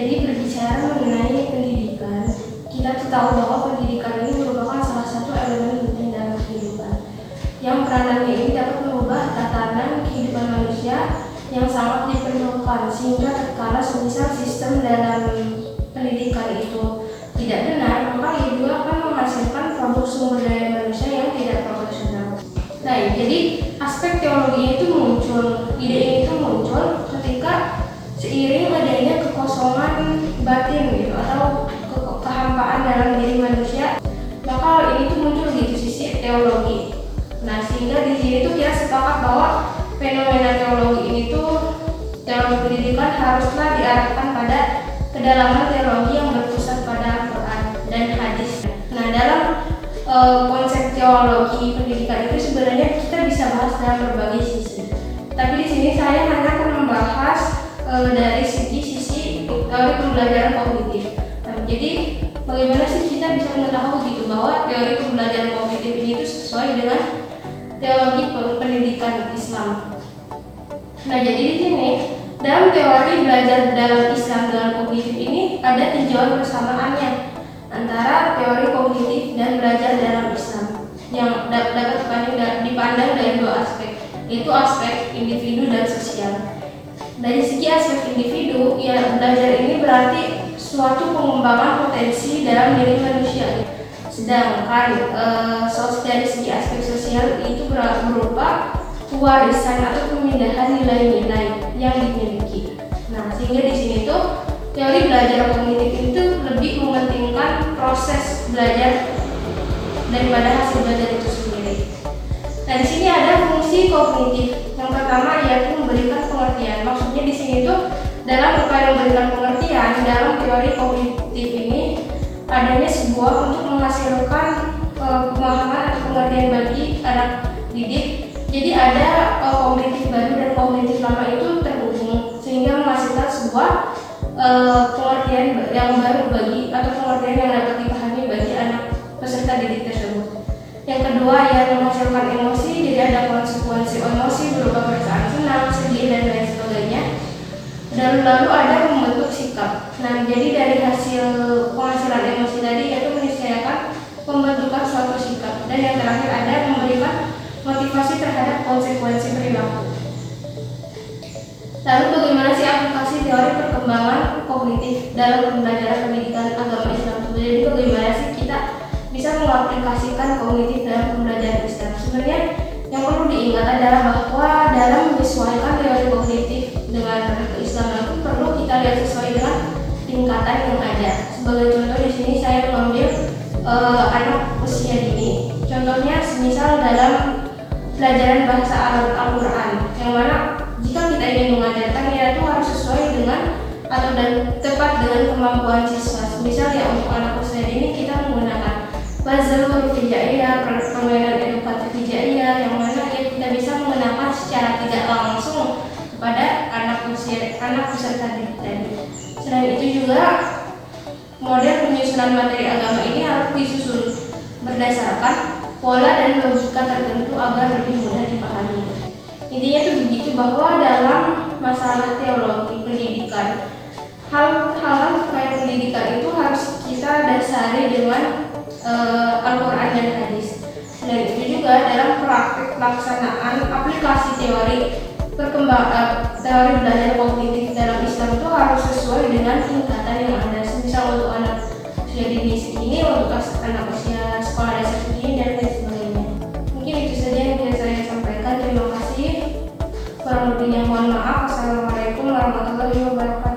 Jadi berbicara mengenai pendidikan, kita tahu bahwa pendidikan ini merupakan salah satu elemen penting dalam kehidupan, yang peranannya ini dapat mengubah tatanan kehidupan manusia yang sangat diperlukan, sehingga tatkala semisal sistem dalam pendidikan itu tidak benar, maka ia juga akan menghasilkan produk sumber daya manusia yang tidak profesional. Nah, jadi aspek teologi itu muncul, ide ini itu muncul ketika seiring adanya kekosongan batin gitu atau kehampaan dalam diri manusia, maka hal ini tuh muncul gitu sisi teologi. Nah, sehingga di sini tuh kita sepakat bahwa fenomena teologi ini tuh teologi pendidikan haruslah diarahkan pada kedalaman teologi yang berpusat pada Al-Quran dan hadis. Nah, dalam konsep teologi pendidikan itu sebenarnya kita bisa bahas dalam berbagai sisi. Tapi di sini saya hanya akan membahas dari sisi teori pembelajaran kognitif. Nah, jadi bagaimana sih kita bisa mengetahui gitu bahwa teori pembelajaran kognitif ini itu sesuai dengan teologi pendidikan Islam. Nah, jadi di sini dalam teori belajar dalam Islam dengan kognitif ini ada tinjauan persamaannya antara teori kognitif dan belajar dalam Islam yang dapat dipandang dari dua aspek, yaitu aspek individu dan sosial. Dari segi aspek individu, ya belajar ini berarti suatu pengembangan potensi dalam diri manusia. Sedangkan dari segi aspek sosial itu berupa warisan atau pemindahan nilai-nilai yang dimiliki. Nah, sehingga di sini tuh teori belajar kognitif itu lebih mementingkan proses belajar daripada hasil belajar itu sendiri. Nah, di sini ada fungsi kognitif. Yang pertama yaitu memberikan pengertian. Maksudnya di sini tuh dalam upaya memberikan pengertian dalam teori kognitif ini adanya sebuah untuk menghasilkan pemahaman atau pengertian bagi anak didik. Jadi ada kognitif baru dan kognitif lama itu terhubung sehingga menghasilkan sebuah pengertian yang baru bagi atau pengertian yang dapat dipahami bagi anak peserta didik tersebut. Yang kedua yang menghasilkan emosi, jadi ada konsekuensi emosi berupa perasaan senang, sedih dan lain sebagainya. Dan lalu ada membentuk sikap. Nah, jadi dari hasil penghasilan emosi tadi yaitu meniscayakan pembentukan suatu sikap. Dan yang terakhir ada memberikan motivasi terhadap konsekuensi perilaku. Lalu bagaimana sih aplikasi teori perkembangan kognitif dalam pembelajaran pendidikan agama Islam? Jadi bagaimana sih kita bisa mengaplikasikan kognitif dalam pembelajaran Islam? Sebenarnya yang perlu diingat adalah bahwa dalam menyesuaikan teori kognitif dengan keislaman itu perlu kita lihat sesuai dengan tingkatan yang ada. Sebagai contoh di sini saya mengambil anak usia dini. Contohnya semisal dalam pelajaran bahasa Al-Quran, yang mana jika kita ingin mengajarkan ya itu harus sesuai dengan atau dan tepat dengan kemampuan siswa. Misal ya untuk anak usia dini kita menggunakan puzzle huruf hijaiyah, permainan edukatif hijaiyah, yang mana ya kita bisa mengenakan secara tidak langsung kepada anak peserta didik tadi. Selain itu juga model penyusunan materi agama ini harus disusun berdasarkan pola dan logika tertentu agar lebih mudah dipahami. Intinya tuh begitu bahwa dalam masalah teologi pendidikan, hal-hal terkait pendidikan itu harus kita dasari dengan Al-Quran dan hadis. Selain itu juga dalam praktik pelaksanaan aplikasi teori teori belajar kognitif dalam Islam itu harus sesuai dengan tingkatan yang ada. Misal untuk anak usia dini segini, untuk anak usia sekolah dasar segini dan lain sebagainya. Mungkin itu saja yang bisa saya sampaikan. Terima kasih. Kurang lebihnya mohon maaf. Wassalamualaikum warahmatullahi wabarakatuh.